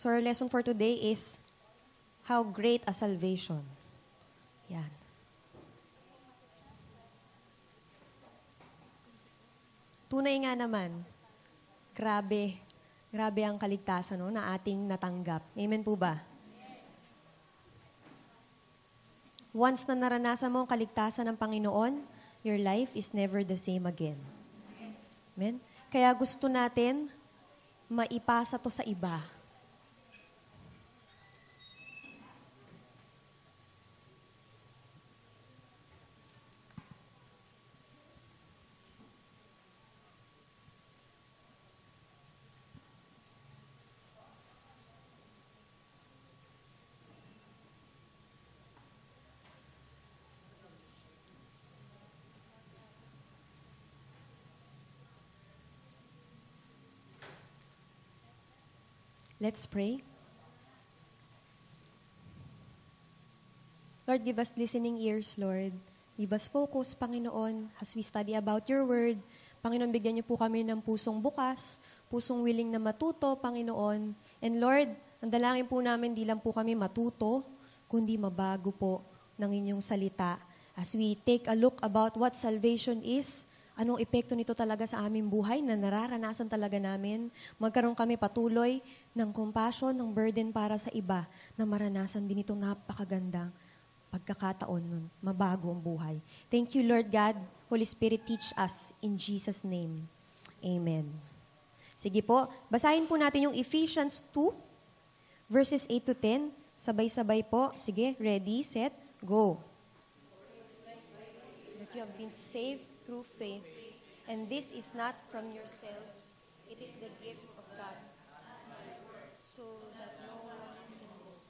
So our lesson for today is, how great a salvation. Yan. Tunay nga naman, grabe ang kaligtasan na ating natanggap. Amen po ba? Once na naranasan mo ang kaligtasan ng Panginoon, your life is never the same again. Amen? Kaya gusto natin maipasa to sa iba. Let's pray. Lord, give us listening ears, Lord. Give us focus, Panginoon, as we study about your word. Panginoon, bigyan niyo po kami ng pusong bukas, pusong willing na matuto, Panginoon. And Lord, ang dalangin po namin, di lang po kami matuto, kundi mabago po ng inyong salita. As we take a look about what salvation is, anong epekto nito talaga sa aming buhay na nararanasan talaga namin, magkaroon kami patuloy ng compassion, ng burden para sa iba na maranasan din itong napakagandang pagkakataon nun, mabago ang buhay. Thank you, Lord God. Holy Spirit, teach us in Jesus' name. Amen. Sige po, basahin po natin yung Ephesians 2, verses 8 to 10. Sabay-sabay po. Sige, ready, set, go. That you have been saved through faith, and this is not from yourselves, it is the gift of God, so that no one can boast.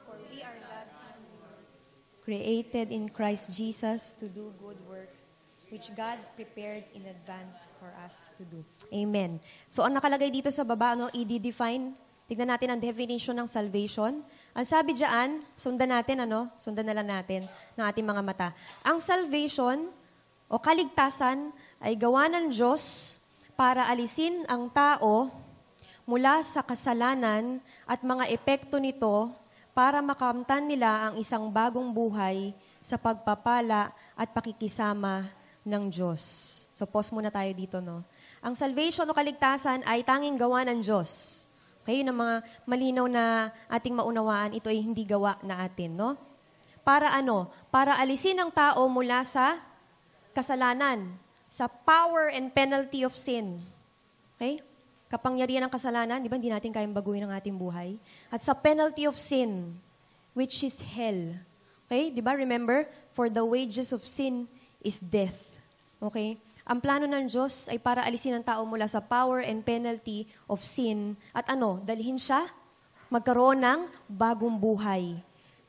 For we are God's handiwork, created in Christ Jesus to do good works, which God prepared in advance for us to do. Amen. So, ang nakalagay dito sa baba, i-define, tignan natin ang definition ng salvation. Ang sabi diyan, sundan na lang natin ng ating mga mata. Ang salvation, o kaligtasan, ay gawa ng Diyos para alisin ang tao mula sa kasalanan at mga epekto nito para makamtan nila ang isang bagong buhay sa pagpapala at pakikisama ng Diyos. So, pause muna tayo dito, no? Ang salvation o kaligtasan ay tanging gawa ng Diyos. Okay, yun ang mga malinaw na ating maunawaan, ito ay hindi gawa na atin, no? Para ano? Para alisin ang tao mula sa kasalanan, sa power and penalty of sin. Okay? Kapangyarihan ng kasalanan, di ba, hindi natin kayang baguhin ang ating buhay. At sa penalty of sin, which is hell. Okay? Di ba, remember? For the wages of sin is death. Okay? Ang plano ng Diyos ay para alisin ang tao mula sa power and penalty of sin. At dalhin siya magkaroon ng bagong buhay.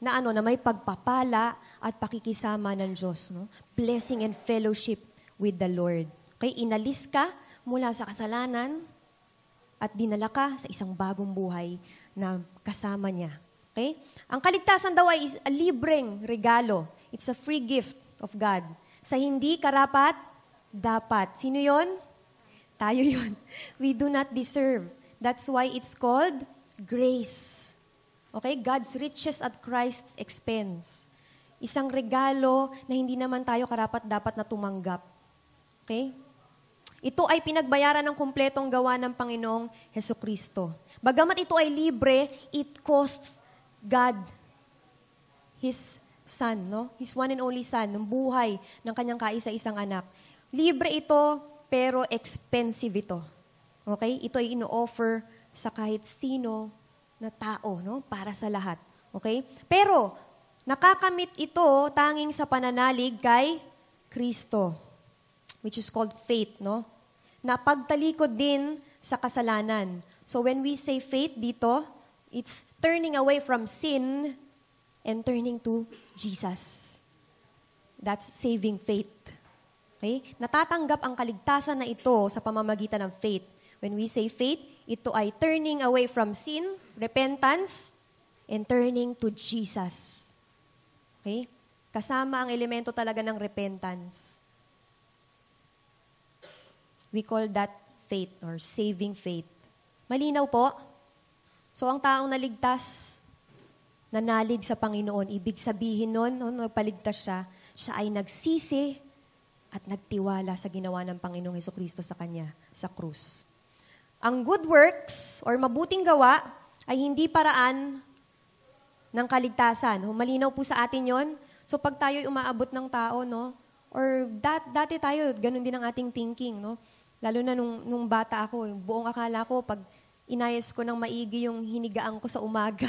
Na may pagpapala at pakikisama ng Diyos. No? Blessing and fellowship with the Lord. Okay? Inalis ka mula sa kasalanan at dinala ka sa isang bagong buhay na kasama niya. Okay? Ang kaligtasan daw ay a libreng regalo. It's a free gift of God. Sa hindi karapat, dapat. Sino yon? Tayo yon. We do not deserve. That's why it's called grace. Okay? God's riches at Christ's expense. Isang regalo na hindi naman tayo karapat-dapat na tumanggap. Okay? Ito ay pinagbayaran ng kumpletong gawa ng Panginoong Hesukristo. Bagamat ito ay libre, it costs God, His Son, no? His one and only Son, ng buhay ng kanyang kaisa-isang anak. Libre ito, pero expensive ito. Okay? Ito ay ino-offer sa kahit sino na tao, no? Para sa lahat. Okay? Pero, nakakamit ito tanging sa pananalig kay Kristo, which is called faith, no? Na pagtalikod din sa kasalanan. So when we say faith dito, it's turning away from sin and turning to Jesus. That's saving faith. Okay? Natatanggap ang kaligtasan na ito sa pamamagitan ng faith. When we say faith, ito ay turning away from sin, repentance, and turning to Jesus. Okay? Kasama ang elemento talaga ng repentance. We call that faith or saving faith. Malinaw po? So ang taong naligtas, nanalig sa Panginoon, ibig sabihin nun, nagpaligtas siya, siya ay nagsisi at nagtiwala sa ginawa ng Panginoong Hesukristo sa kanya, sa krus. Ang good works, or mabuting gawa, ay hindi paraan ng kaligtasan. Malinaw po sa atin yon. So pag tayo'y umaabot ng tao, no, or dati tayo, ganun din ang ating thinking, no? Lalo na nung bata ako, buong akala ko, pag inayos ko ng maigi yung hinigaan ko sa umaga,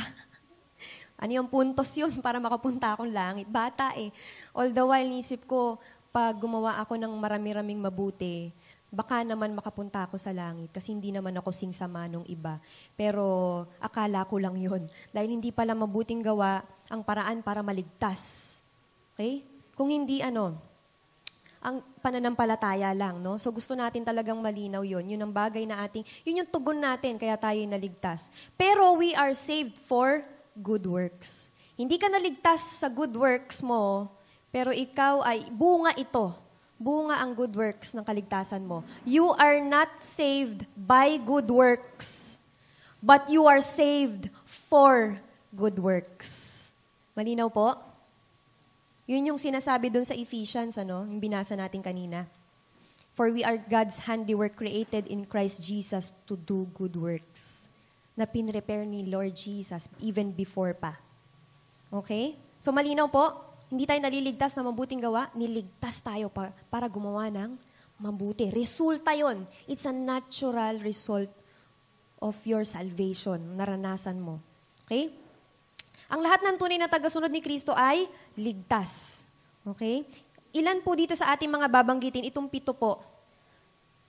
ano yung puntos yun para makapunta akong langit? Bata eh. All the while, nisip ko, pag gumawa ako ng marami-raming mabuti, baka naman makapunta ako sa langit kasi hindi naman ako singsama nung iba. Pero akala ko lang yun. Dahil hindi pala mabuting gawa ang paraan para maligtas. Okay? Kung hindi ang pananampalataya lang, no? So gusto natin talagang malinaw yun. Yun ang bagay na yun yung tugon natin kaya tayo naligtas. Pero we are saved for good works. Hindi ka naligtas sa good works mo, pero ikaw ay, bunga ito. Bunga ang good works ng kaligtasan mo. You are not saved by good works, but you are saved for good works. Malinaw po? Yun yung sinasabi dun sa Ephesians, yung binasa natin kanina. For we are God's handiwork created in Christ Jesus to do good works. Na pinrepare ni Lord Jesus even before pa. Okay? So malinaw po, hindi tayo naliligtas na mabuting gawa, niligtas tayo para gumawa ng mabuti. Resulta yon. It's a natural result of your salvation, naranasan mo. Okay? Ang lahat ng tunay na tagasunod ni Kristo ay ligtas. Okay? Ilan po dito sa ating mga babanggitin, itong 7 po,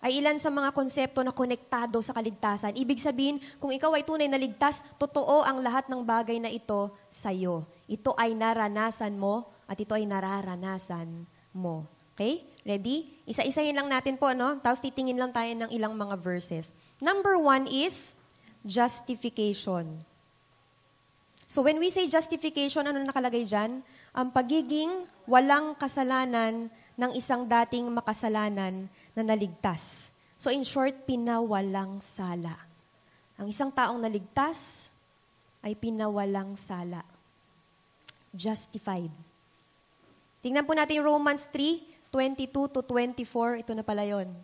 ay ilan sa mga konsepto na konektado sa kaligtasan. Ibig sabihin, kung ikaw ay tunay na ligtas, totoo ang lahat ng bagay na ito sa iyo. Ito ay naranasan mo at ito ay nararanasan mo. Okay? Ready? Isa-isahin lang natin po, Tapos titingin lang tayo ng ilang mga verses. Number 1 is justification. So when we say justification, ano nakalagay dyan? Ang pagiging walang kasalanan ng isang dating makasalanan na naligtas. So in short, pinawalang sala. Ang isang taong naligtas ay pinawalang sala. Justified. Tingnan po natin Romans 3:22 to 24. Ito na pala yun.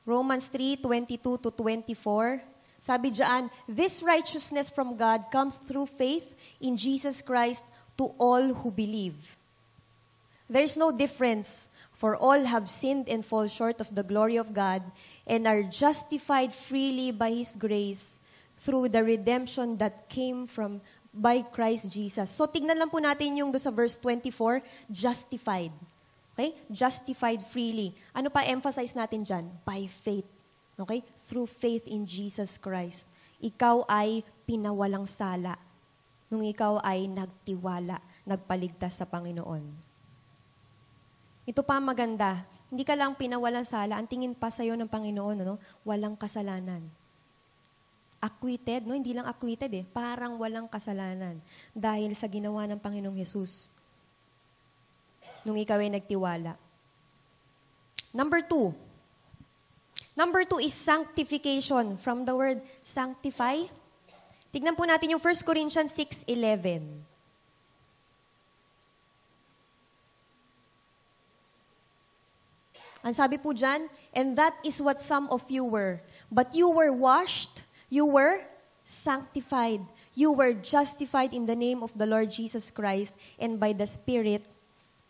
Romans 3:22 to 24. Sabi diyan, this righteousness from God comes through faith in Jesus Christ to all who believe. There is no difference, for all have sinned and fall short of the glory of God and are justified freely by His grace through the redemption that came by Christ Jesus. So tignan lang po natin yung sa verse 24, justified. Okay? Justified freely. Ano pa emphasize natin dyan? By faith. Okay? Through faith in Jesus Christ. Ikaw ay pinawalang sala nung ikaw ay nagtiwala, nagpaligtas sa Panginoon. Ito pa maganda. Hindi ka lang pinawalang sala, ang tingin pa sa'yo ng Panginoon, walang kasalanan. Acquitted, hindi lang acquitted parang walang kasalanan dahil sa ginawa ng Panginoong Jesus nung ikaw ay nagtiwala. Number 2 is sanctification. From the word sanctify. Tignan po natin yung 1 Corinthians 6:11. Ang sabi po dyan, and that is what some of you were. But you were washed, you were sanctified, you were justified in the name of the Lord Jesus Christ and by the Spirit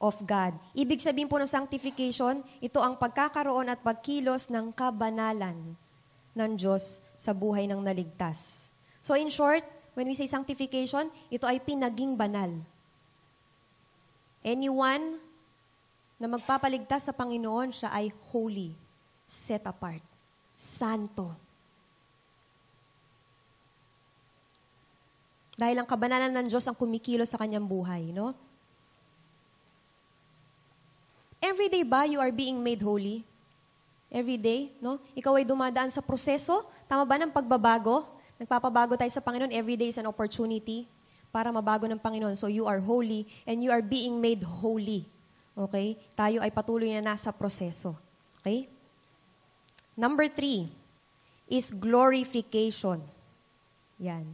of God. Ibig sabihin po ng sanctification, ito ang pagkakaroon at pagkilos ng kabanalan ng Diyos sa buhay ng naligtas. So in short, when we say sanctification, ito ay pinaging banal. Anyone na magpapaligtas sa Panginoon, siya ay holy, set apart, santo. Dahil ang kabanalan ng Diyos ang kumikilos sa kanyang buhay, Every day ba you are being made holy? Every day, Ikaw ay dumadaan sa proseso, tama ba ng pagbabago? Nagpapabago tayo sa Panginoon, every day is an opportunity para mabago ng Panginoon. So you are holy and you are being made holy. Okay? Tayo ay patuloy na nasa proseso. Okay? Number 3 is glorification. Yan.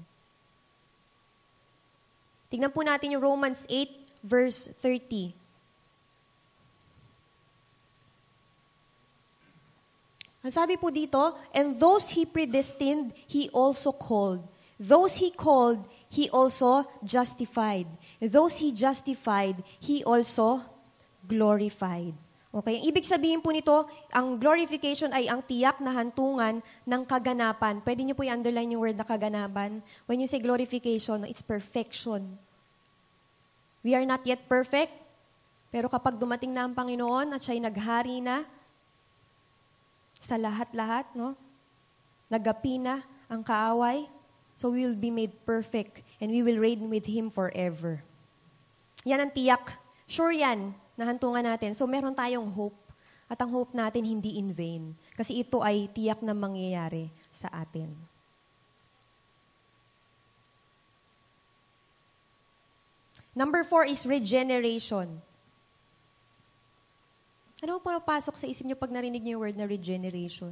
Tignan po natin yung Romans 8, verse 30. Ang sabi po dito, and those He predestined, He also called. Those He called, He also justified. Those He justified, He also glorified. Okay? Ang ibig sabihin po nito, ang glorification ay ang tiyak na hantungan ng kaganapan. Pwede niyo po i-underline yung word na kaganapan. When you say glorification, it's perfection. We are not yet perfect, pero kapag dumating na ang Panginoon at siya'y naghari na sa lahat-lahat, no? Nagapi na ang kaaway, so we will be made perfect and we will reign with Him forever. Yan ang tiyak. Sure yan, nahantungan natin. So meron tayong hope. At ang hope natin hindi in vain. Kasi ito ay tiyak na mangyayari sa atin. Number 4 is regeneration. Ano po napasok sa isip niyo pag narinig niyo yung word na regeneration?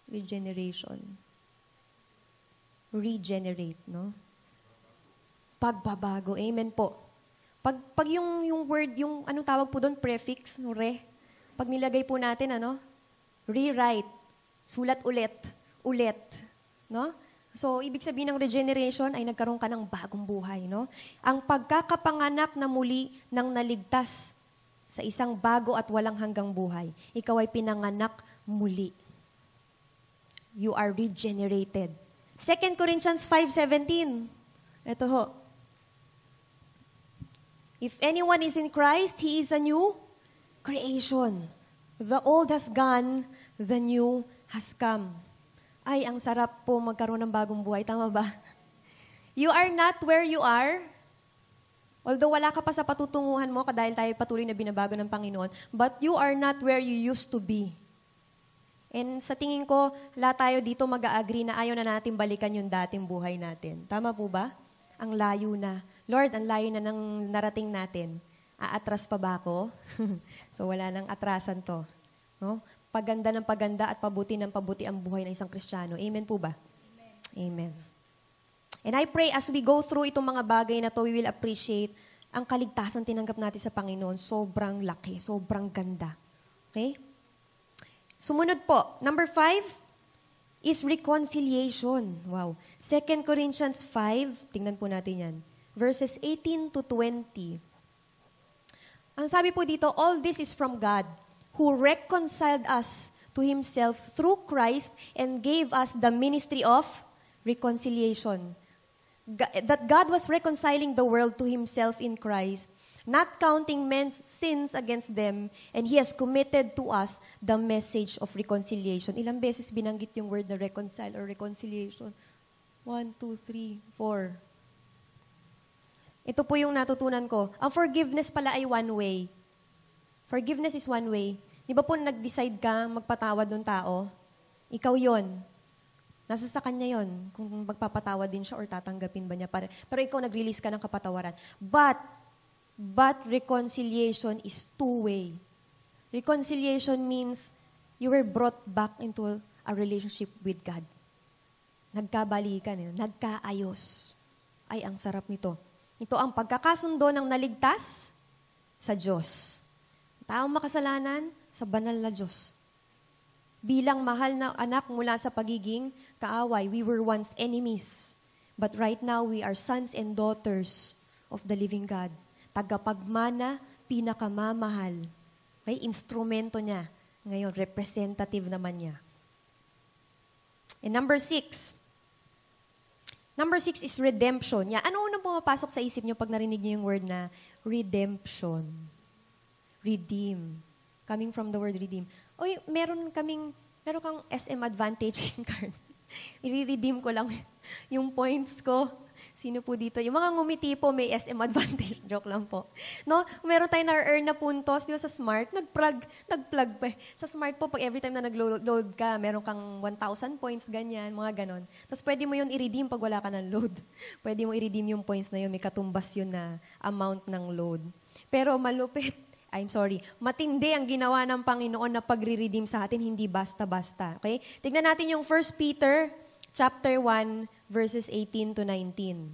Regeneration. Regenerate, no? Pagbabago. Amen po. Pag yung word, yung anong tawag po doon, prefix, no, re, pag nilagay po natin, rewrite, sulat ulit, no? So, ibig sabihin ng regeneration ay nagkaroon ka ng bagong buhay, no? Ang pagkakapanganak na muli ng naligtas sa isang bago at walang hanggang buhay. Ikaw ay pinanganak muli. You are regenerated. 2 Corinthians 5:17. Ito ho. If anyone is in Christ, he is a new creation. The old has gone, the new has come. Ay, ang sarap po magkaroon ng bagong buhay. Tama ba? You are not where you are. Although wala ka pa sa patutunguhan mo, dahil tayo patuloy na binabago ng Panginoon, but you are not where you used to be. And sa tingin ko, lahat tayo dito mag-a-agree na ayaw na natin balikan yung dating buhay natin. Tama po ba? Ang layo na. Lord, ang layo na ng narating natin. Aatras pa ba ako? So wala nang atrasan to. No? Paganda ng paganda at pabuti ng pabuti ang buhay ng isang Kristiyano. Amen po ba? Amen. And I pray as we go through itong mga bagay na to, we will appreciate ang kaligtasan tinanggap natin sa Panginoon. Sobrang laki, sobrang ganda. Okay? Sumunod po, number 5 is reconciliation. Wow. 2 Corinthians 5, tingnan po natin yan. Verses 18 to 20. Ang sabi po dito, all this is from God, who reconciled us to Himself through Christ and gave us the ministry of reconciliation. That God was reconciling the world to Himself in Christ, not counting men's sins against them, and He has committed to us the message of reconciliation. Ilang beses binanggit yung word na reconcile or reconciliation? 1, 2, 3, 4. Ito po yung natutunan ko. Ang forgiveness pala ay one way. Forgiveness is one way. Di ba po nag-decide ka magpatawad ng tao? Ikaw yon. Nasa sa kanya yon kung magpapatawad din siya or tatanggapin ba niya. Pero ikaw nag-release ka ng kapatawaran. But reconciliation is two-way. Reconciliation means you were brought back into a relationship with God. Nagkabalikan, nagkaayos. Ay, ang sarap nito. Ito ang pagkakasundo ng naligtas sa Diyos. Taong makasalanan sa banal na Diyos. Bilang mahal na anak mula sa pagiging kaaway, we were once enemies. But right now, we are sons and daughters of the living God. Tagapagmana, pinakamamahal. Okay? Instrumento niya. Ngayon, representative naman niya. And number 6. Number 6 is redemption. Yeah. Ano unang pumapasok sa isip niyo pag narinig niyo yung word na redemption? Redeem. Coming from the word redeem. Oy, meron kang SM Advantage card. I-redeem ko lang yung points ko. Sino po dito? Yung mga ngumiti po, may SM Advantage. Joke lang po. No? Meron tayong na-earn na puntos. Di ba sa Smart? Nag-plug pa. Sa Smart po, pag every time na nag-load ka, meron kang 1,000 points, ganyan, mga ganon. Tapos pwede mo yun i-redeem pag wala ka ng load. Pwede mo i-redeem yung points na yun. May katumbas yun na amount ng load. Pero matindi ang ginawa ng Panginoon na pagre-redeem sa atin, hindi basta-basta. Okay? Tignan natin yung 1 Peter chapter 1, verses 18 to 19.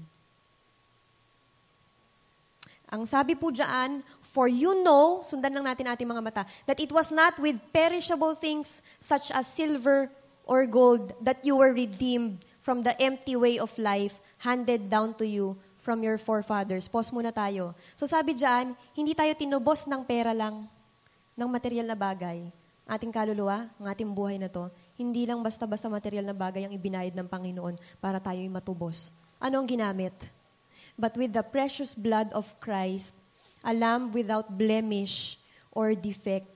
Ang sabi po dyan, for you know, sundan lang natin ating mga mata, that it was not with perishable things such as silver or gold that you were redeemed from the empty way of life handed down to you from your forefathers. Pause muna tayo. So sabi dyan, hindi tayo tinubos ng pera lang, ng material na bagay. Ating kaluluwa, ang ating buhay na to, hindi lang basta-basta material na bagay ang ibinayad ng Panginoon para tayo'y matubos. Ano ang ginamit? But with the precious blood of Christ, a lamb without blemish or defect.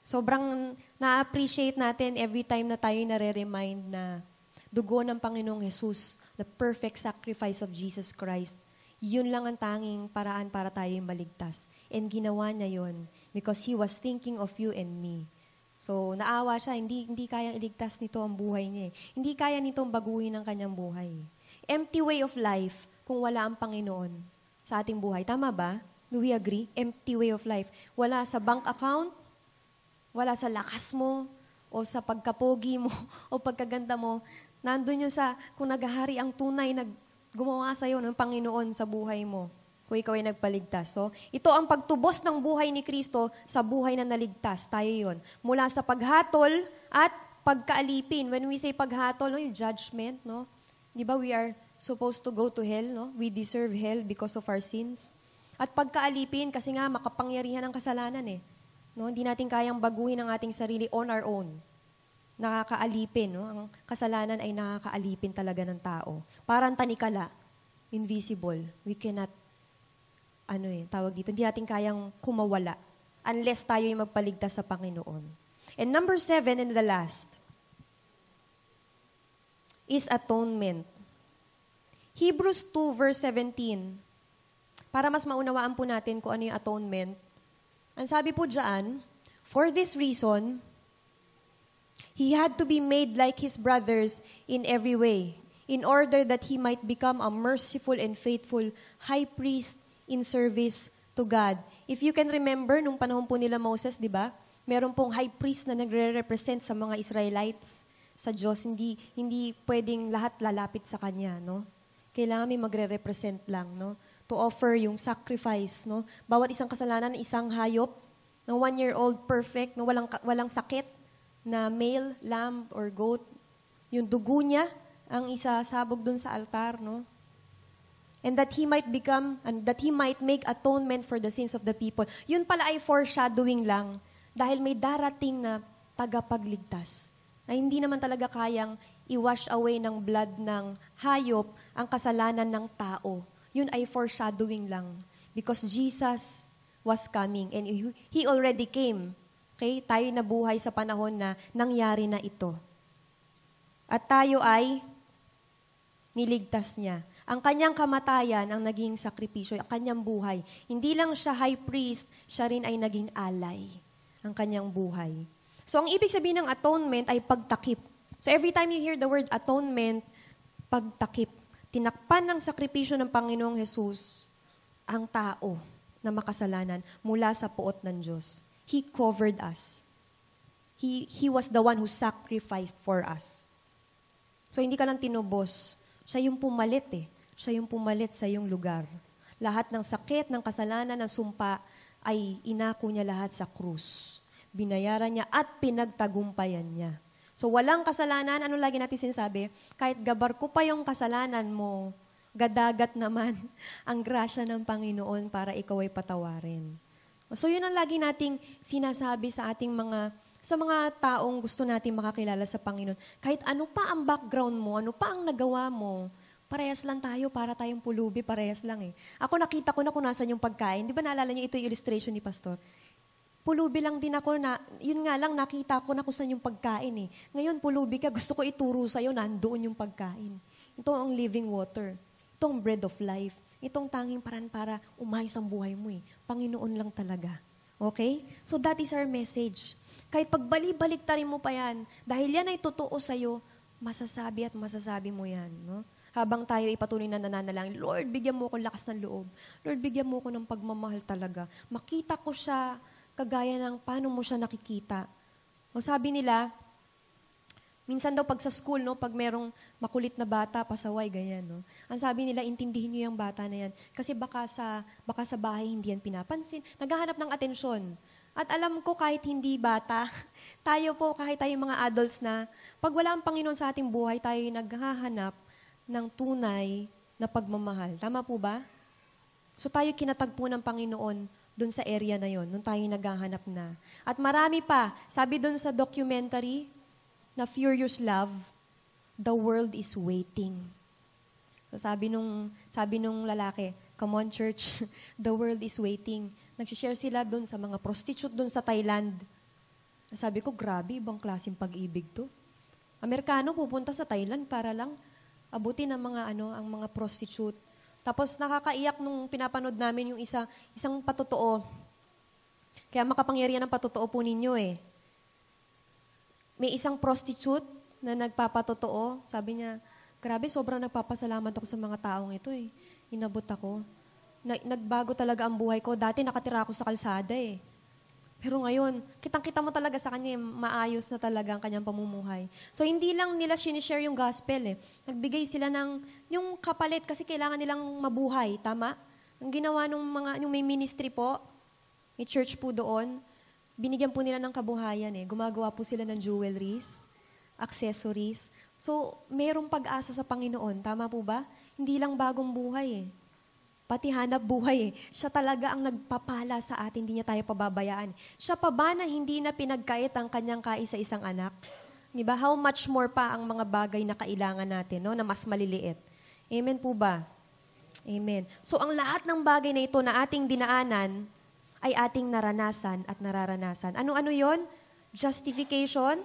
Sobrang na-appreciate natin every time na tayo nare-remind na dugo ng Panginoong Jesus, the perfect sacrifice of Jesus Christ, yun lang ang tanging paraan para tayo maligtas. And ginawa niya yun because He was thinking of you and me. So, naawa siya, hindi kayang iligtas nito ang buhay niya. Hindi kaya nitong baguhin ang kanyang buhay. Empty way of life kung wala ang Panginoon sa ating buhay. Tama ba? Do we agree? Empty way of life. Wala sa bank account, wala sa lakas mo, o sa pagkapogi mo, o pagkaganda mo. Nandun yun sa, kung naghahari ang tunay na gumawa sa'yo ng Panginoon sa buhay mo, kung ikaw ay nagpaligtas. So, ito ang pagtubos ng buhay ni Kristo sa buhay na naligtas. Tayo yun. Mula sa paghatol at pagkaalipin. When we say paghatol, yung judgment, no? Di ba we are supposed to go to hell, no? We deserve hell because of our sins. At pagkaalipin, kasi nga makapangyarihan ng kasalanan eh. No? Hindi natin kayang baguhin ang ating sarili on our own. Nakakaalipin, no? Ang kasalanan ay nakakaalipin talaga ng tao. Parang tanikala, invisible. We cannot, tawag dito, hindi natin kayang kumawala unless tayo ay magpaligtas sa Panginoon. And number 7, and the last, is atonement. Hebrews 2 verse 17. Para mas maunawaan po natin kung ano yung atonement. Ang sabi po diyan, for this reason, He had to be made like His brothers in every way, in order that He might become a merciful and faithful high priest in service to God. If you can remember, nung panahon po nila Moses, di ba? Meron pong high priest na nagre-represent sa mga Israelites sa Diyos. Hindi pwedeng lahat lalapit sa Kanya, no? Kailangan may magre-represent lang, no? To offer yung sacrifice, no? Bawat isang kasalanan, isang hayop, ng 1-year-old perfect, no? Walang sakit, na male, lamb, or goat. Yung dugo niya, ang isasabog dun sa altar, no? And that He might make atonement for the sins of the people. Yun pala ay foreshadowing lang, dahil may darating na tagapagligtas, na hindi naman talaga kayang i-wash away ng blood ng hayop ang kasalanan ng tao. Yun ay foreshadowing lang. Because Jesus was coming and He already came. Okay? Tayo nabuhay sa panahon na nangyari na ito. At tayo ay niligtas niya. Ang kanyang kamatayan ang naging sakripisyo, ang kanyang buhay. Hindi lang siya high priest, siya rin ay naging alay. Ang kanyang buhay. So, ang ibig sabihin ng atonement ay pagtakip. So, every time you hear the word atonement, pagtakip. Tinakpan ng sakripisyo ng Panginoong Jesus ang tao na makasalanan mula sa puot ng Diyos. He covered us. He was the one who sacrificed for us. So, hindi ka lang tinubos. Siya yung pumalit eh. Siya yung pumalit sa iyong lugar. Lahat ng sakit, ng kasalanan, ng sumpa, ay inako niya lahat sa krus. Binayaran niya at pinagtagumpayan niya. So, walang kasalanan. Ano lagi natin sinasabi? Kahit gabar ko pa yung kasalanan mo, gadagat naman ang grasya ng Panginoon para ikaw ay patawarin. So, yun ang lagi nating sinasabi sa ating sa mga taong gusto nating makakilala sa Panginoon. Kahit ano pa ang background mo, ano pa ang nagawa mo, parehas lang tayo, para tayong pulubi, parehas lang eh. Ako nakita ko na kung nasan yung pagkain. Di ba naalala niyo ito yung illustration ni Pastor? Pulubi lang din ako na, yun nga lang, nakita ko na kung saan yung pagkain eh. Ngayon, pulubi ka, gusto ko ituro sa'yo, nandoon yung pagkain. Ito ang living water. Ito ang bread of life. Itong tanging paraan para umayos ang buhay mo eh. Panginoon lang talaga. Okay? So that is our message. Kahit pagbalik-baliktarin mo pa yan, dahil yan ay totoo sa'yo, masasabi at masasabi mo yan. No? Habang tayo ipatuloy na nananalangin, Lord, bigyan mo ko lakas ng loob. Lord, bigyan mo ko ng pagmamahal talaga. Makita ko siya, kagaya ng paano mo siya nakikita. O sabi nila, Minsan daw pag sa school, no, pag merong makulit na bata, pasaway, ganyan. No? Ang sabi nila, intindihin niyo yung bata na yan. Kasi baka sa bahay hindi yan pinapansin. Naghahanap ng atensyon. At alam ko kahit hindi bata, tayo po, kahit tayo mga adults na, pag wala ang Panginoon sa ating buhay, tayo naghahanap ng tunay na pagmamahal. Tama po ba? So tayo kinatagpo ng Panginoon dun sa area na yon, nung tayo naghahanap na. At marami pa, sabi dun sa documentary na Furious Love, the world is waiting. So sabi nung lalaki, come on church, the world is waiting. Nagsishare sila dun sa mga prostitute dun sa Thailand. Sabi ko, grabe, ibang klaseng pag-ibig to. Amerikano pupunta sa Thailand para lang abutin ang mga prostitute. Tapos nakakaiyak nung pinapanood namin yung isang patotoo. Kaya makapangyarihan ng patotoo po ninyo eh. May isang prostitute na nagpapatotoo. Sabi niya, grabe, sobrang nagpapasalamat ako sa mga taong ito eh. Inabot ako. Nagbago talaga ang buhay ko. Dati nakatira ako sa kalsada eh. Pero ngayon, kitang-kita mo talaga sa kanya, maayos na talaga ang kanyang pamumuhay. So, hindi lang nila sinishare yung gospel eh. Nagbigay sila ng yung kapalit kasi kailangan nilang mabuhay, tama? Ang ginawa yung may ministry po, may church po doon, binigyan po nila ng kabuhayan eh. Gumagawa po sila ng jewelries, accessories. So, mayroong pag-asa sa Panginoon, tama po ba? Hindi lang bagong buhay eh. Pati hanap buhay eh. Siya talaga ang nagpapala sa atin, hindi niya tayo pababayaan. Siya pa ba na hindi na pinagkait ang kanyang kaisa-isang anak? Diba? How much more pa ang mga bagay na kailangan natin, no? Na mas maliliit. Amen po ba? Amen. So ang lahat ng bagay na ito na ating dinaanan ay ating naranasan at nararanasan. Ano-ano yon? Justification,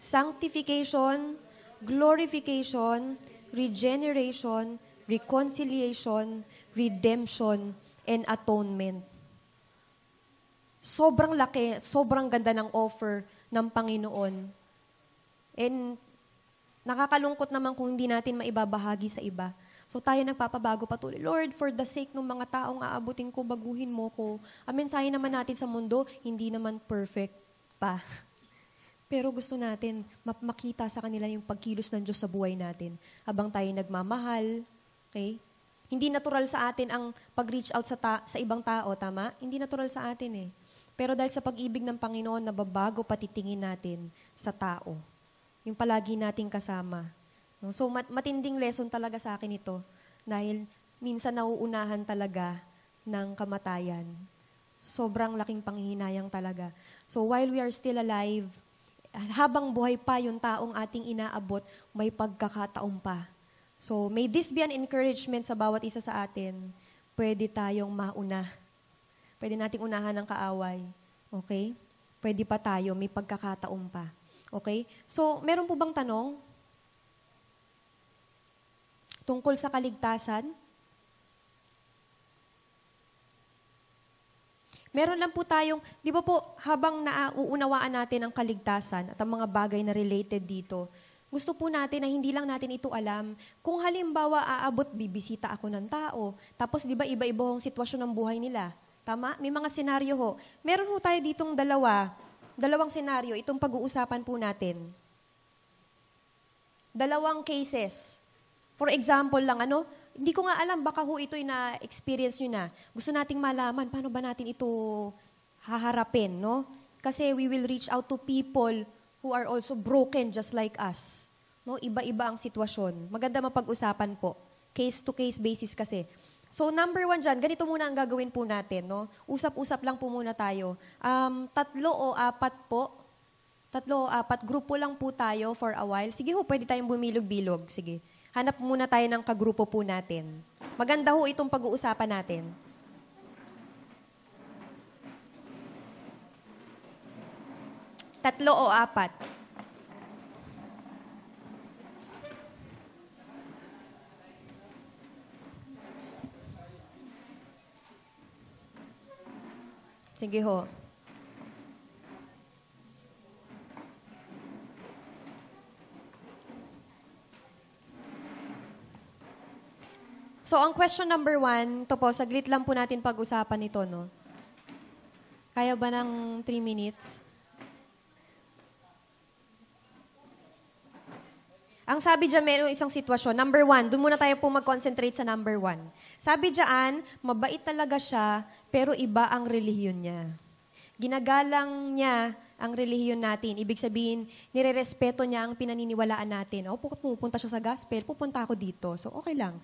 sanctification, glorification, regeneration, reconciliation, redemption, and atonement. Sobrang laki, sobrang ganda ng offer ng Panginoon. And nakakalungkot naman kung hindi natin maibabahagi sa iba. So tayo nagpapabago patuloy. Lord, for the sake ng mga taong aabutin ko, baguhin mo ko. Ang mensahe naman natin sa mundo, hindi naman perfect pa. Pero gusto natin makita sa kanila yung pagkilos ng Diyos sa buhay natin habang tayo nagmamahal. Okay? Hindi natural sa atin ang pag-reach out sa ibang tao, tama? Hindi natural sa atin eh. Pero dahil sa pag-ibig ng Panginoon, nababago patitingin natin sa tao. Yung palagi nating kasama. No? So matinding lesson talaga sa akin ito. Dahil minsan nauunahan talaga ng kamatayan. Sobrang laking panghihinayang talaga. So while we are still alive, habang buhay pa yung taong ating inaabot, may pagkakataon pa. So, may this be an encouragement sa bawat isa sa atin. Pwede tayong mauna. Pwede nating unahan ng kaaway. Okay? Pwede pa tayo, may pagkakataon pa. Okay? So, meron po bang tanong? Tungkol sa kaligtasan? Meron lang po tayong, di ba po, habang nauunawaan natin ang kaligtasan at ang mga bagay na related dito, gusto po natin na hindi lang natin ito alam. Kung halimbawa aabot, bibisita ako ng tao, tapos di ba iba-iba hong sitwasyon ng buhay nila. Tama? May mga senaryo ho. Meron ho tayo ditong dalawang senaryo, itong pag-uusapan po natin. Dalawang cases. For example lang, hindi ko nga alam, baka ho ito'y na-experience nyo na. Gusto nating malaman, paano ba natin ito haharapin, no? Kasi we will reach out to people who are also broken just like us. No? Iba-iba ang sitwasyon. Maganda mapag-usapan po. Case-to-case basis kasi. So, number 1 dyan, ganito muna ang gagawin po natin. No? Usap-usap lang po muna tayo. 3 o 4 po. 3 o 4, grupo lang po tayo for a while. Sige ho, pwede tayong bumilog-bilog. Sige. Hanap muna tayo ng kagrupo po natin. Maganda ho itong pag-uusapan natin. Tatlo o 4. Sige ho. So, ang question number 1, ito po, saglit lang po natin pag-usapan ito, no? Kaya ba ng 3 minutes? Ang sabi dyan, mayroong isang sitwasyon. Number 1, doon muna tayo po mag-concentrate sa number 1. Sabi dyan, mabait talaga siya, pero iba ang relihiyon niya. Ginagalang niya ang relihiyon natin. Ibig sabihin, nirerespeto niya ang pinaniniwalaan natin. O, pupunta siya sa gospel, pupunta ako dito. So, okay lang.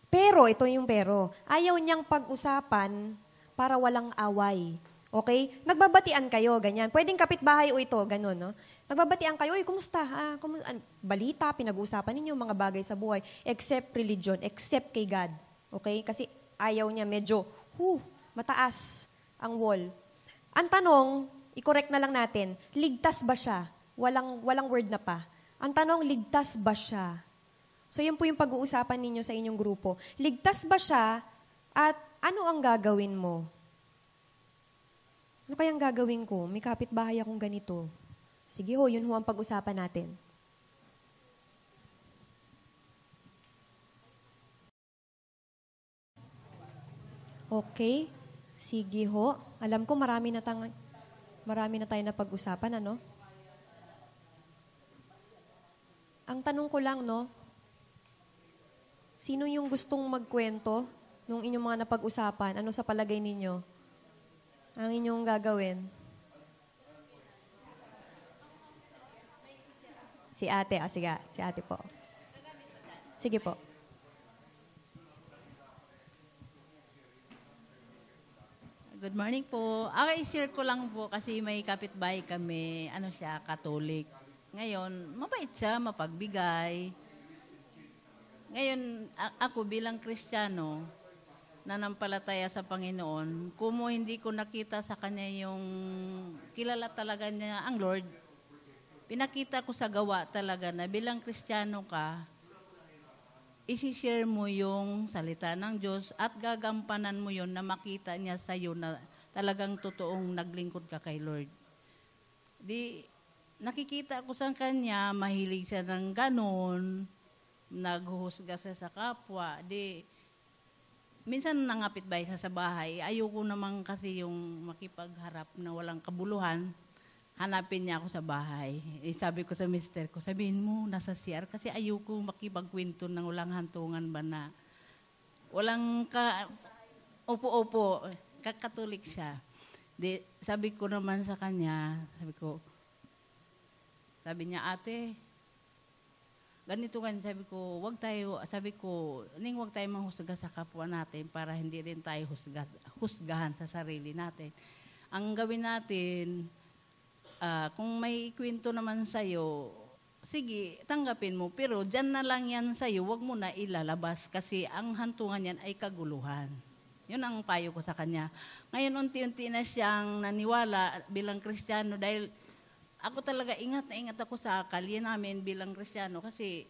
Pero, ito yung pero, ayaw niyang pag-usapan para walang away. Okay? Nagbabatian kayo, ganyan. Pwedeng kapitbahay o ito, ganun, no? Nagbabatian kayo, kumusta? Balita, pinag-uusapan ninyo, mga bagay sa buhay. Except religion, except kay God. Okay? Kasi ayaw niya medyo, mataas ang wall. Ang tanong, i-correct na lang natin, ligtas ba siya? Walang word na pa. Ang tanong, ligtas ba siya? So, yun po yung pag-uusapan ninyo sa inyong grupo. Ligtas ba siya at ano ang gagawin mo? Ano kayang gagawin ko? May kapitbahay akong ganito. Sige ho, yun ho ang pag-usapan natin. Okay. Sige ho. Alam ko marami na tayo na pag-usapan, ano? Ang tanong ko lang, no? Sino yung gustong magkwento nung inyong mga napag-usapan? Ano sa palagay ninyo? Ang inyong gagawin? Si ate. Sige. Si ate po. Sige po. Good morning po. I-share ko lang po kasi may kapitbahay kami, siya, Katolik. Ngayon, mabait siya, mapagbigay. Ngayon, ako bilang Kristiyano, nanampalataya sa Panginoon, kung hindi ko nakita sa kanya yung kilala talaga niya ang Lord, pinakita ko sa gawa talaga na bilang Kristiyano ka, isi-share mo yung salita ng Diyos at gagampanan mo yon na makita niya sa iyo na talagang totoong naglingkod ka kay Lord. Di, nakikita ko sa kanya, mahilig siya ng ganon, naghuhusga siya sa kapwa. Di, minsan nangapit ba siya sa bahay, ayoko naman kasi yung makipagharap na walang kabuluhan. Hanapin niya ako sa bahay. Sabi ko sa mister ko, sabihin mo, nasa CR, kasi ayoko makipagkwento ng walang hantungan ba na walang opo-opo, kakatolik siya. Di, sabi ko naman sa kanya, sabi niya, ate, ganito wag tayo mahusga sa kapwa natin para hindi rin tayo husgahan sa sarili natin. Ang gawin natin, kung may kwento naman sa'yo, sige, tanggapin mo. Pero dyan na lang yan sa'yo, wag mo na ilalabas kasi ang hantungan yan ay kaguluhan. Yun ang payo ko sa kanya. Ngayon, unti-unti na siyang naniwala bilang Kristiyano dahil ako talaga ingat na ingat ako sa kalye namin bilang Kristiyano kasi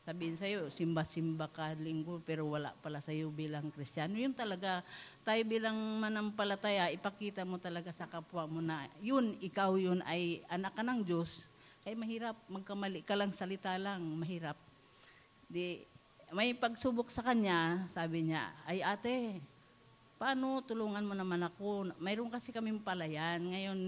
sabihin sa'yo, simba-simba ka linggo pero wala pala sa'yo bilang Kristiyano. Yun talaga, tayo bilang manampalataya, ipakita mo talaga sa kapwa mo na ikaw yun ay anak ka ng Diyos. Kaya mahirap, magkamali ka lang, salita lang, mahirap. Di, may pagsubok sa kanya, sabi niya, ay ate, paano tulungan mo naman ako? Mayroon kasi kaming palayan, ngayon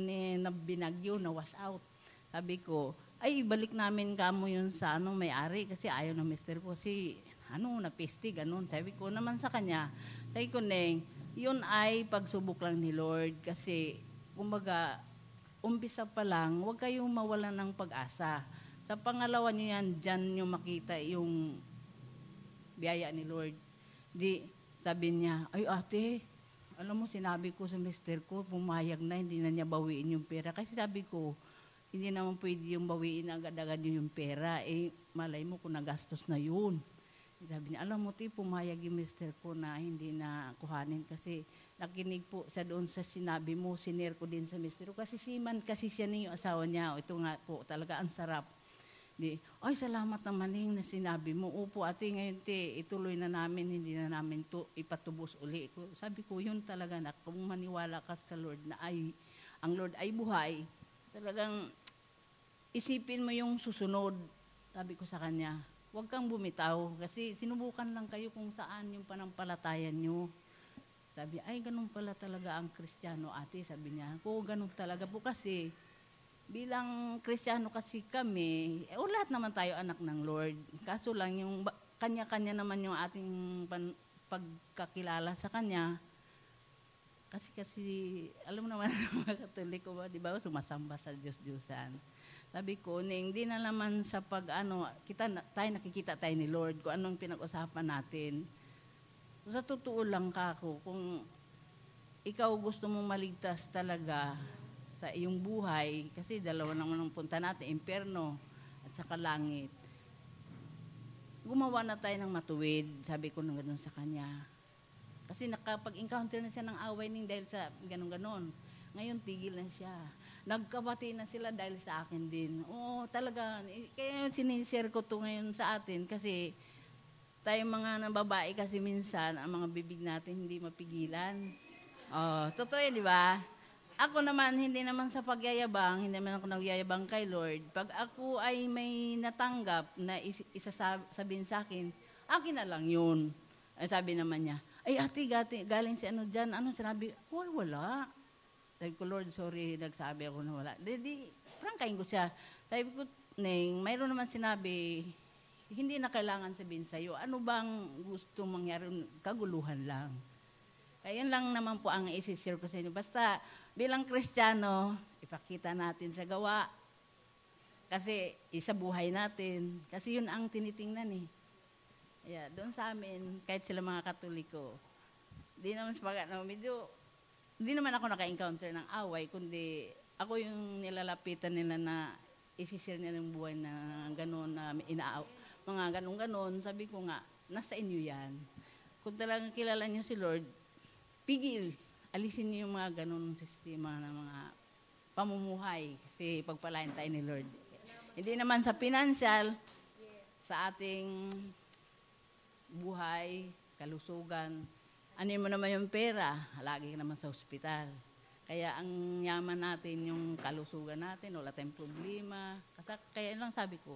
binagyo, na was out. Sabi ko, ay ibalik namin kamo yun sa may-ari kasi ayaw ng mister ko kasi napisti, ganun. Sabi ko naman sa kanya, sabi ko, Neng, yun ay pagsubok lang ni Lord kasi kumbaga, umpisa pa lang, huwag kayong mawalan ng pag-asa. Sa pangalawa niyo yan, dyan nyo makita yung biyaya ni Lord. Di, sabi niya, ay ate, alam mo, sinabi ko sa mister ko, pumayag na, hindi na niya bawiin yung pera. Kasi sabi ko, hindi naman pwede yung bawiin agad-agad yung pera. Malay mo kung nagastos na yun. Sabi niya, alam mo, pumayag yung mister ko na hindi na kuhanin kasi nakinig po siya doon sa sinabi mo, sinare ko din sa mister ko. Kasi siman kasi siya na yung asawa niya. Ito nga po, talaga ang sarap. Di, ay, salamat naman na sinabi mo. Upo, ate, ngayon, ituloy na namin, hindi na namin ipatubos uli. Sabi ko, yun talaga na, kung maniwala ka sa Lord na ang Lord ay buhay, talagang isipin mo yung susunod. Sabi ko sa kanya, huwag kang bumitaw kasi sinubukan lang kayo kung saan yung panampalatayan nyo. Sabi, ay, ganun pala talaga ang Kristiyano, ate. Sabi niya, ganun talaga po kasi bilang Kristiyano kasi kami, lahat naman tayo anak ng Lord. Kaso lang, yung kanya-kanya naman yung ating pagkakilala sa Kanya. Kasi alam mo naman mga Katoliko ba, di ba, sumasamba sa Diyos-Diyosan. Sabi ko, hindi na naman sa nakikita tayo ni Lord, kung anong pinag-usapan natin. Sa totoo lang kako, kung ikaw gusto mong maligtas talaga sa iyong buhay, kasi dalawa naman ang punta natin, impyerno at saka langit. Gumawa na tayo ng matuwid, sabi ko nang gano'n sa kanya. Kasi nakapag-encounter na siya ng away dahil sa gano'n-gano'n. Ngayon, tigil na siya. Nagkabati na sila dahil sa akin din. Oo, talaga. Kaya sinishare ko to ngayon sa atin kasi tayo mga babae kasi minsan, ang mga bibig natin hindi mapigilan. Oh, totoo yan, di ba? Ako naman, hindi naman sa pagyayabang, hindi naman ako nagyayabang kay Lord. Pag ako ay may natanggap na isasabihin sa akin, akin na lang yun. Ay, sabi naman niya, ay ate, galing si ano dyan, ano sinabi? Wala. Sabi ko, Lord, sorry, nagsabi ako na wala. Prangkain ko siya. Sabi ko, Neng, mayroon naman sinabi, hindi na kailangan sabihin sa'yo, ano bang gusto mangyari? Kaguluhan lang. Kaya yun lang naman po ang isi-share ko sa inyo. Basta, bilang Kristiyano, ipakita natin sa gawa. Kasi, isa buhay natin. Kasi yun ang tinitingnan eh. Yeah, doon sa amin, kahit sila mga Katoliko, di naman di naman ako naka-encounter ng away, kundi ako yung nilalapitan nila na isi-share nila yung buhay na gano'n, na mga gano'n-gano'n. Sabi ko nga, nasa inyo yan. Kung talagang kilala niyo si Lord, pigil. Alisin niyo yung mga gano'n sistema na mga pamumuhay. Kasi pagpalain tayo ni Lord. Hindi naman sa financial, sa ating buhay, kalusugan. Ano mo naman yung pera, lagi ka naman sa ospital. Kaya ang yaman natin, yung kalusugan natin, wala tayong problema. Kaya lang sabi ko,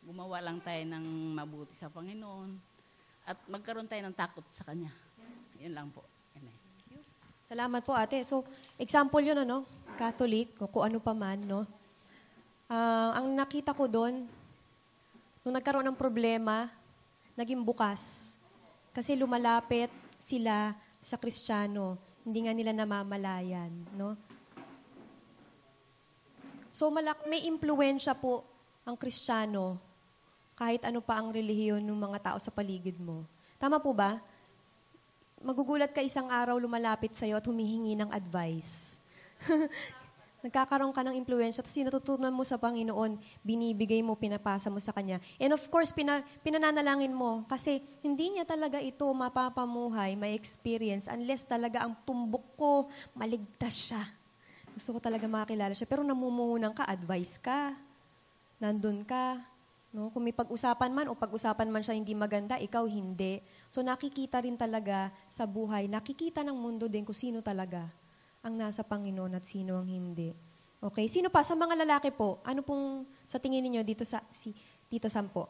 gumawa lang tayo ng mabuti sa Panginoon at magkaroon tayo ng takot sa Kanya. Yun lang po. Amen. Salamat po, ate. So, example yun, ano? Catholic, o kung ano pa man, no? Ang nakita ko doon, nung nagkaroon ng problema, naging bukas. Kasi lumalapit sila sa Kristiyano. Hindi nga nila namamalayan, no? So, may impluwensya po ang Kristiyano kahit ano pa ang relihiyon ng mga tao sa paligid mo. Tama po ba? Magugulat ka isang araw lumalapit sa'yo at humihingi ng advice. Nagkakaroon ka ng impluwensya, tapos natutunan mo sa Panginoon, binibigay mo, pinapasa mo sa Kanya. And of course, pinananalangin mo, kasi hindi niya talaga ito mapapamuhay, may experience, unless talaga ang tumbok ko, maligtas siya. Gusto ko talaga makakilala siya. Pero namumuhunan ka, advice ka, nandun ka. No? Kung may pag-usapan man o pag-usapan man siya hindi maganda, ikaw hindi. So nakikita rin talaga sa buhay, nakikita ng mundo din kung sino talaga ang nasa Panginoon at sino ang hindi. Okay? Sino pa? Sa mga lalaki po, ano pong sa tingin niyo dito sa Tito Sam po?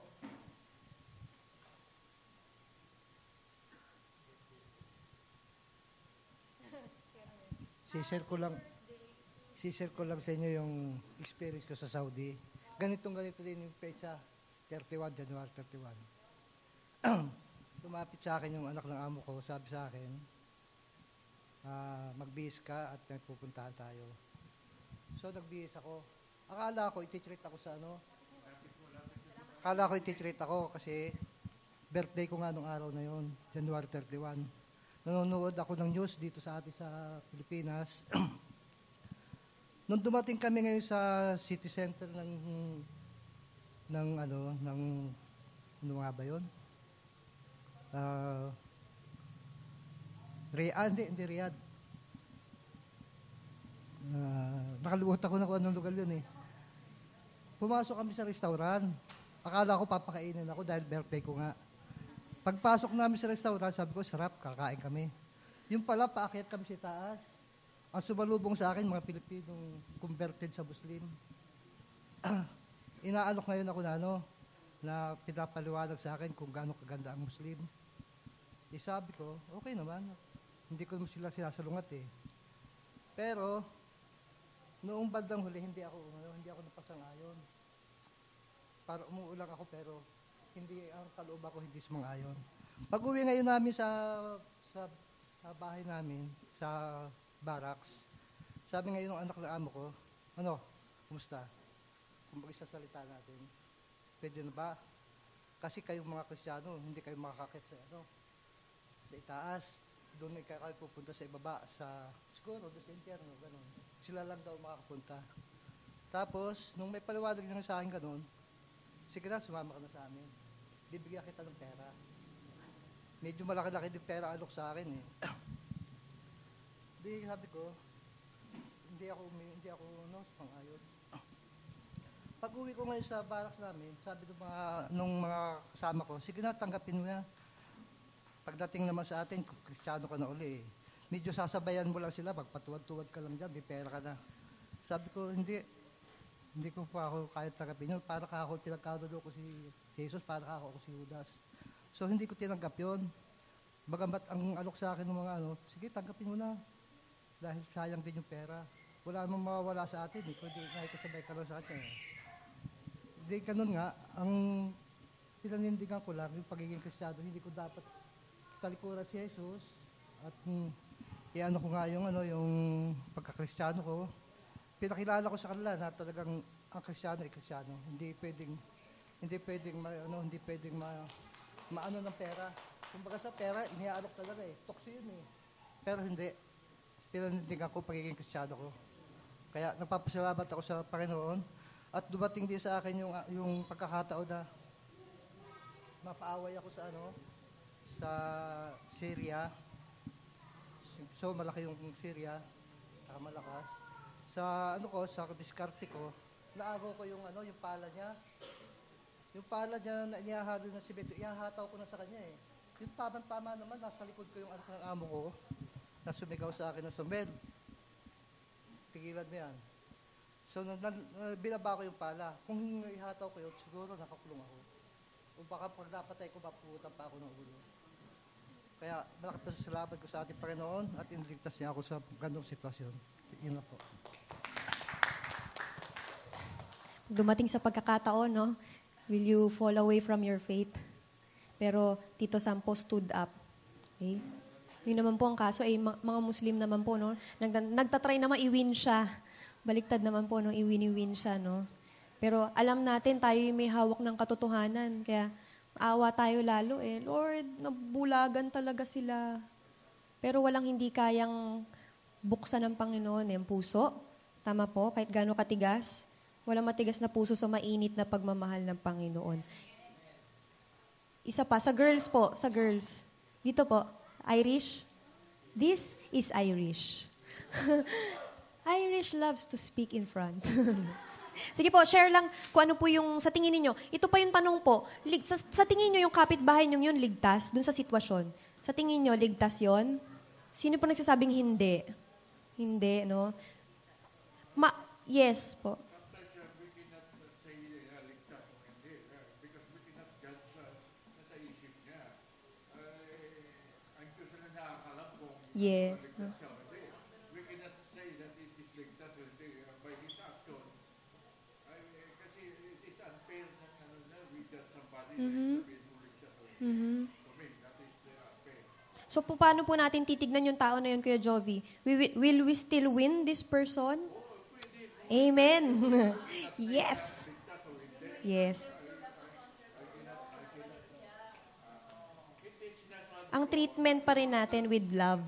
Si-share ko lang sa inyo yung experience ko sa Saudi. Ganito din yung pecha, 31, January 31. Lumapit sa akin yung anak ng amo ko, sabi sa akin, magbihis ka at may pupuntahan tayo. So, nagbihis ako. Akala ko, iti-treat ako kasi birthday ko nga nung araw na yon, January 31. Nanonood ako ng news dito sa atin sa Pilipinas. Nung dumating kami ngayon sa city center ng ano nga ba yun? Hindi Riyadh. Nakalimutan ko na kung anong lugar yun eh. Pumasok kami sa restaurant. Akala ko papakainin ako dahil birthday ko nga. Pagpasok namin sa restaurant, sabi ko, sarap, kakain kami. Yung pala, paakyat kami sa taas. Ang sumalubong sa akin, mga Pilipinong converted sa Muslim. Inaalok ngayon ako na pinapaliwanag sa akin kung gaano kaganda ang Muslim. Sabi ko, okay naman. Hindi ko naman sila sinasalungat eh. Pero, Noong bandang huli, hindi ako napasang-ayon. Para umuulang ako pero hindi ang kalooban ko hindi sumang-ayon. Pag-uwi ngayon namin sa bahay namin, sa barracks, sabi ngayon ng anak ng amo ko, kumusta? Kung mag-isasalita natin, pwede na ba? Kasi kayong mga Kristiyano, hindi kayo makakakit sa itaas. Doon kayo pupunta sa ibaba, siguro, doon sa interno, gano'n. Sila lang daw makakapunta. Tapos, nung may paliwanag niya sa akin gano'n, sige na, sumama ka na sa amin. Bibigyan kita ng pera. Medyo malaki-laki din pera alok sa akin eh. Di sabi ko, hindi ako pang-ayon. Pag-uwi ko ngayon sa barracks namin, sabi nung mga kasama ko, sige na, tanggapin mo yan. Pagdating naman sa atin, Kristiyano ka na uli eh. Medyo sasabayan mo lang sila, magpatuwad-tuwad ka lang dyan, may pera ka na. Sabi ko, hindi ko pa ako kahit tanggapin yun. Para ka ako, pinagkadulo ko si Jesus, para ka ako si Judas. So, hindi ko tinanggap yun. Bagamat ang alok sa akin ng mga sige, tanggapin mo na. Dahil sayang din yung pera. Wala namang mawawala sa atin. Kundi nakikasabay ka lang sa atin. Hindi ganun nga. Ang pinanindigan ko lang, yung pagiging Kristiyano, hindi ko dapat talikuran si Jesus. At iano ko nga yung pagka-Kristiyano ko. Pinakilala ko sa kanila na talagang ang Kristiyano ay Kristiyano. Hindi pwedeng maano ng pera. Kumbaga sa pera, iniaalok talaga eh. Tukso yun eh. Pero hindi. Pinanindigan ko pagiging Kristiyano ko. Kaya nagpapasalamat ako sa Panginoon at dumating din sa akin yung pagkakataon na mapaaway ako sa Syria. So malaki yung Syria, malakas. Sa sa diskarte ko, naagaw ko yung pala niya. Yung pala niya na inihahalo ng simento, ihahataw ko na sa kanya eh. Yung tamang-tama naman, nasa likod ko yung anak ng amo ko na sumigaw sa akin na Samuel, tigilan mo yan. So, binaba ko yung pala. Kung ihataw ko yun, siguro nakakulong ako. O baka pag napatay ko, mapuputan pa ako ng ulo. Kaya, malaki pa sa salamat ko sa ating Panginoon at iniligtas niya ako sa ganong sitwasyon. Yun na po. Dumating sa pagkakataon, no? Will you fall away from your faith? Pero Tito Sampo stood up. Okay? Yun naman po ang kaso, mga Muslim naman po, no? Nagtatry naman i-win siya. Baliktad naman po, no? I-win siya, no? Pero alam natin, tayo may hawak ng katotohanan. Kaya awa tayo lalo eh. Lord, nabulagan talaga sila. Pero walang hindi kayang buksan ng Panginoon yung puso. Tama po, kahit gaano katigas. Walang matigas na puso sa mainit na pagmamahal ng Panginoon. Isa pa, sa girls po, sa girls. Dito po, Irish. This is Irish. Irish loves to speak in front. Sige po, share lang kung ano po yung sa tingin niyo. Ito pa yung tanong po. Sa tingin niyo yung kapitbahay niyo yun ligtas dun sa sitwasyon. Sa tingin niyo ligtas yon? Sino po nagsasabing hindi? Hindi, no? Yes po. Yes. No? We cannot say that it is ligtas by his action. Kasi it is unfair na we judge somebody na ligtas. To me, that is unfair. So, paano po natin titignan yung tao na yun, Kuya Jovi? Will we still win this person? Amen. Yes. Yes. Ang treatment pa rin natin with love.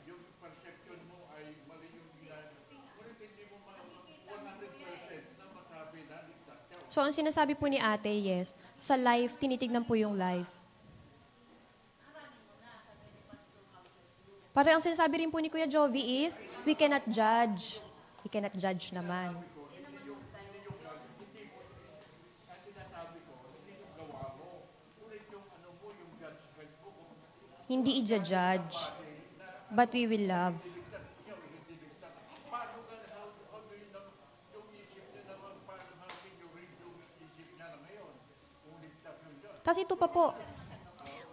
Yung perception mo ay mali yung ginagawa. Ngunit hindi mo 100% na masabi na ligtas ka. So, ang sinasabi po ni ate, yes, sa life, tinitignan po yung life. Para ang sinasabi rin po ni Kuya Jovi is, we cannot judge. We cannot judge naman. Hindi i-judge, but we will love. Kasi ito pa po,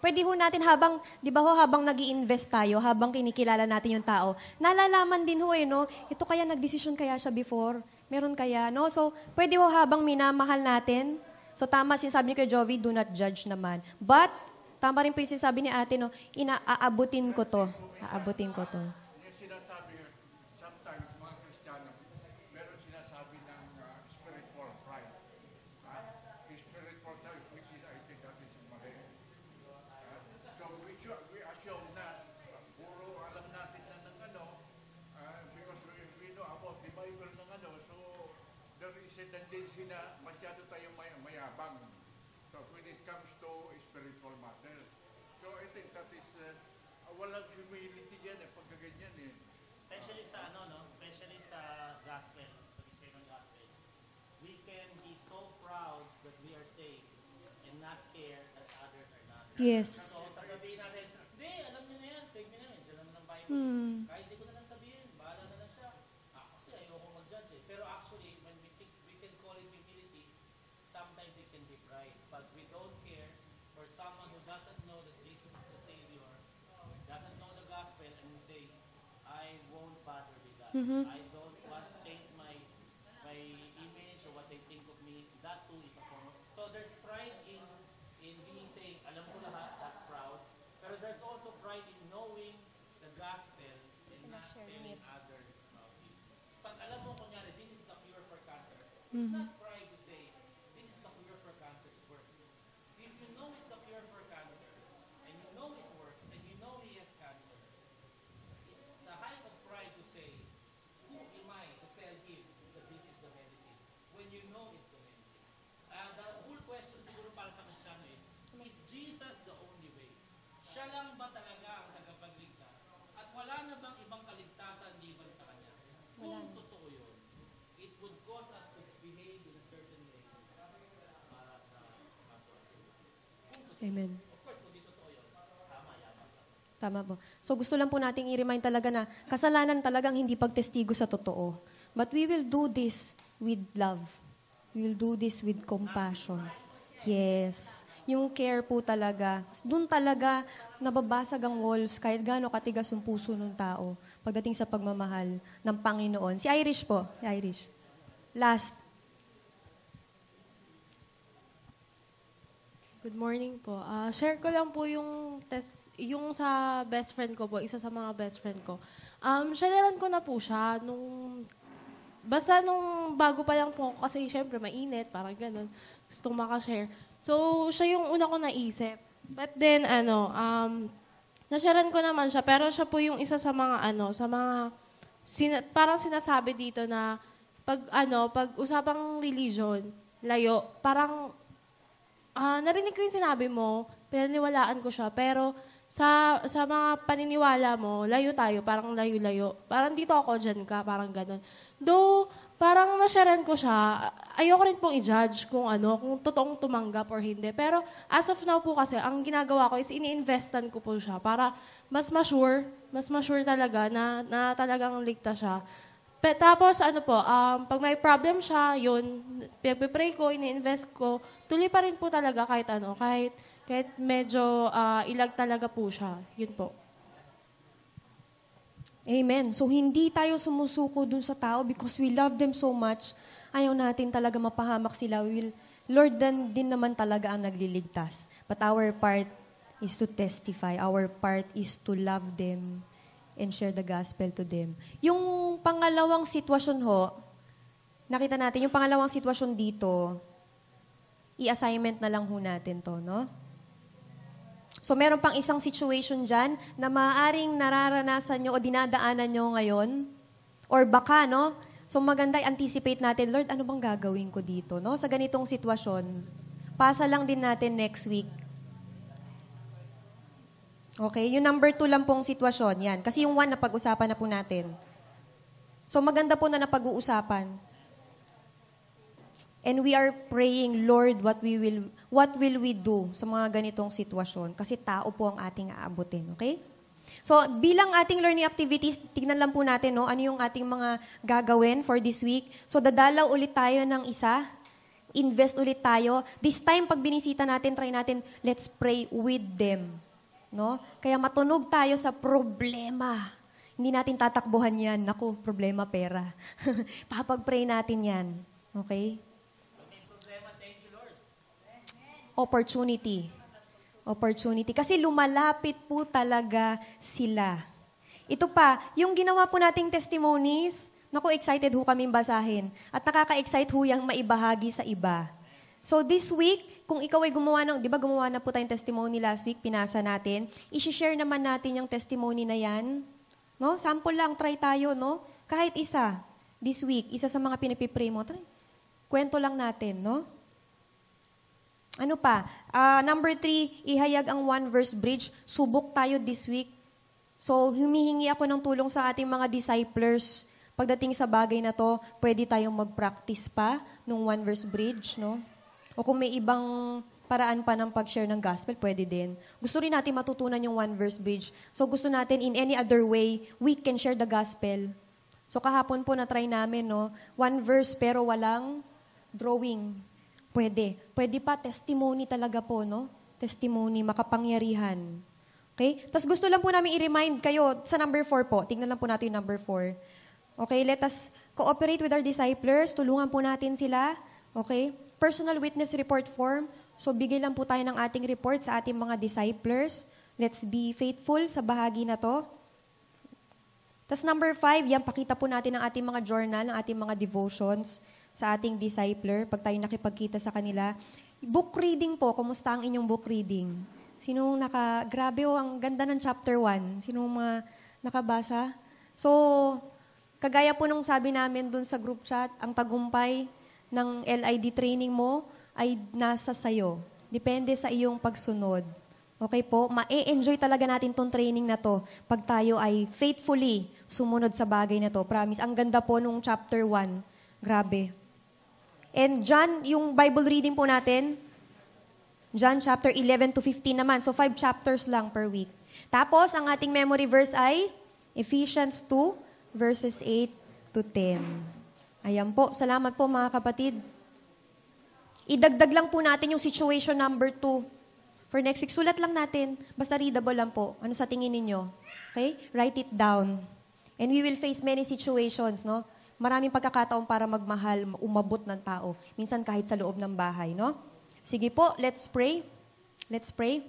pwede ho natin habang, di ba ho, habang nag invest tayo, habang kinikilala natin yung tao, nalalaman din ho no? Ito kaya nagdesisyon kaya siya before? Meron kaya, no? So, pwede ho habang minamahal natin. So, tama sinasabi ni Kuya Jovi, do not judge naman. But, tama rin po yung sinasabi ni ate, no? Aabutin ko to. Aabutin ko to. Yung sinasabi, sometimes mga Kristiyano, meron sinasabi ng spiritual pride. Spiritual pride, which is, I think that is mali. So we assume na puro alam natin na ng because we know about the Bible ng so there is a tendency na masyado tayong mayabang. So when it comes to spiritual matters. So I think that is, walang humility yan pagkaganyan Especially sa especially sa gospel, sa mission ng gospel. We can be so proud that we are saved and not care that others are not. Yes. So sasabihin natin, hindi, alam niyo na yan, save niyo na yan, dyan naman ang Bible. Kahit hindi ko na lang sabihin, bahala na lang siya. Kasi ayoko mag-judge Pero actually, when we think we can call it humility, sometimes it can be pride. But we don't care for someone who doesn't know that Jesus is the Savior, doesn't know the gospel, and you say, I won't bother with that. I don't want to take my image or what they think of me. That too is a form of. So there's pride in being saying, alam ko lahat, that's proud. Pero there's also pride in knowing the gospel and not telling others about it. Pag alam mo, kunyari, this is the cure for cancer, it's not pride to say, this is the cure for cancer, it works. If you know it's the cure for cancer, and you know it works, and you know he has cancer, it's the height of pride to say, who am I to tell him that this is the medicine, when you know it's the medicine? The whole question siguro para sa Kristiyano is Jesus the only way? Siya lang ba talaga ang tagapagligtas? At wala na bang ibang kaligtasan liban sa Kanya? Kung totoo yun, it would cause us to behave in a certain way para sa kapwa. Amen. Of course, kung di totoo yun, tama, yaman. Tama po. So gusto lang po nating i-remind talaga na kasalanan talagang hindi pagtestigo sa totoo. But we will do this with love. We will do this with compassion. Yes. Yung care po talaga. Doon talaga nababasag ang walls kahit gaano katigas yung puso ng tao pagdating sa pagmamahal ng Panginoon. Si Irish po. Si Irish. Last. Good morning po. Share ko lang po yung sa best friend ko po, isa sa mga best friend ko. Sharean ko na po siya basta nung bago pa lang po kasi syempre mainit, parang ganun. Gustong makashare. So, siya yung una ko naisip. But then, nasharean ko naman siya, pero siya po yung isa sa mga, parang sinasabi dito na, pag usapang religion, layo, parang, narinig ko yung sinabi mo, pinaniwalaan ko siya, pero sa mga paniniwala mo, layo tayo, parang layo-layo. Parang dito ako, dyan ka, parang ganun. Though, parang nasharean ko siya, ayoko rin pong i-judge kung totoong tumanggap or hindi. Pero as of now po kasi, ang ginagawa ko is ini-investan ko po siya para mas ma-sure talaga na talagang ligtas siya. Tapos pag may problem siya, yun, pipray ko, ini-invest ko, tuloy pa rin po talaga kahit medyo ilag talaga po siya. Yun po. Amen. So, hindi tayo sumusuko dun sa tao because we love them so much. Ayaw natin talaga mapahamak sila. Lord din naman talaga ang nagliligtas. But our part is to testify. Our part is to love them and share the gospel to them. Yung pangalawang sitwasyon ho, nakita natin, yung pangalawang sitwasyon dito, i-assignment na lang ho natin to, no? So, meron pang isang situation dyan na maaaring nararanasan nyo o dinadaanan nyo ngayon. Or baka, no? So, maganda anticipate natin, Lord, ano bang gagawin ko dito, no? Sa ganitong sitwasyon. Pasa lang din natin next week. Okay? Yung number 2 lang pong sitwasyon, yan. Kasi yung 1 na pag-usapan na po natin. So, maganda po na napag-uusapan. And we are praying, Lord, what will we do sa mga ganitong sitwasyon? Kasi tao po ang ating aabutin, okay? So, bilang ating learning activities, tignan lang po natin, no, ano yung ating mga gagawin for this week. So, dadalaw ulit tayo ng isa. mag-invest ulit tayo. This time, pag binisita natin, try natin, let's pray with them. No? Kaya matunog tayo sa problema. Hindi natin tatakbuhan yan. Naku, problema, pera. Papag-pray natin yan. Okay? Opportunity. Opportunity. Kasi lumalapit po talaga sila. Ito pa, yung ginawa po nating testimonies, naku, excited ho kaming basahin. At nakaka-excite ho yung maibahagi sa iba. So this week, kung ikaw ay gumawa ng, di ba gumawa na po tayong testimony last week, pinasa natin, i-share naman natin yung testimony na yan. No? Sample lang, try tayo, no? Kahit isa, this week, isa sa mga pinipipray mo, try. Kwento lang natin, no? Ano pa? Number 3, ihayag ang one-verse bridge. Subok tayo this week. So, humihingi ako ng tulong sa ating mga disciples. Pagdating sa bagay na to, pwede tayong mag-practice pa ng one-verse bridge, no? O kung may ibang paraan pa ng pag-share ng gospel, pwede din. Gusto rin natin matutunan yung one-verse bridge. So, gusto natin in any other way, we can share the gospel. So, kahapon po na-try namin, no? One verse pero walang drawing. Pwede. Pwede pa, testimony talaga po, no? Testimony, makapangyarihan. Okay? Tapos gusto lang po namin i-remind kayo sa number 4 po. Tingnan lang po natin yung number 4. Okay, let us cooperate with our disciples. Tulungan po natin sila. Okay? Personal witness report form. So, bigay lang po tayo ng ating report sa ating mga disciples. Let's be faithful sa bahagi na to. Tapos number 5, yan, pakita po natin ang ating mga journal, ang ating mga devotions sa ating discipler, pag tayo nakipagkita sa kanila. Book reading po, kumusta ang inyong book reading? Sinong grabe ang ganda ng chapter 1. Sinong mga nakabasa? So, kagaya po nung sabi namin dun sa group chat, ang tagumpay ng LID training mo ay nasa sayo. Depende sa iyong pagsunod. Okay po? Ma-enjoy talaga natin tong training na to pag tayo ay faithfully sumunod sa bagay na to. Promise. Ang ganda po nung chapter 1. Grabe. And John, yung Bible reading po natin, John chapter 11 to 15 naman. So 5 chapters lang per week. Tapos, ang ating memory verse ay Ephesians 2, verses 8 to 10. Ayan po. Salamat po mga kapatid. Idagdag lang po natin yung situation number 2. For next week, sulat lang natin. Basta readable lang po. Ano sa tingin ninyo? Okay? Write it down. And we will face many situations, no? Maraming pagkakataon para magmahal, umabot ng tao. Minsan kahit sa loob ng bahay, no? Sige po, let's pray. Let's pray.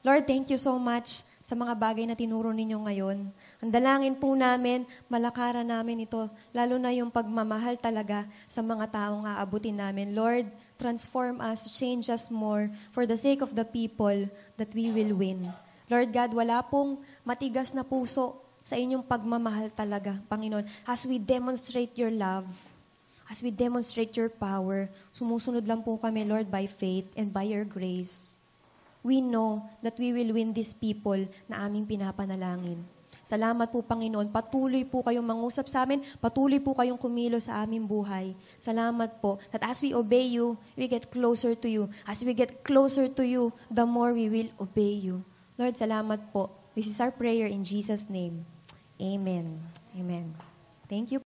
Lord, thank you so much sa mga bagay na tinuro ninyo ngayon. Ang dalangin po namin, malakaran namin ito, lalo na yung pagmamahal talaga sa mga taong aabutin namin. Lord, transform us, change us more for the sake of the people that we will win. Lord God, wala pong matigas na puso sa inyong pagmamahal talaga, Panginoon. As we demonstrate your love, as we demonstrate your power, sumusunod lang po kami, Lord, by faith and by your grace. We know that we will win these people na aming pinapanalangin. Salamat po, Panginoon. Patuloy po kayong mangusap sa amin. Patuloy po kayong kumilo sa aming buhay. Salamat po that as we obey you, we get closer to you. As we get closer to you, the more we will obey you. Lord, salamat po. This is our prayer in Jesus' name. Amen. Amen. Thank you.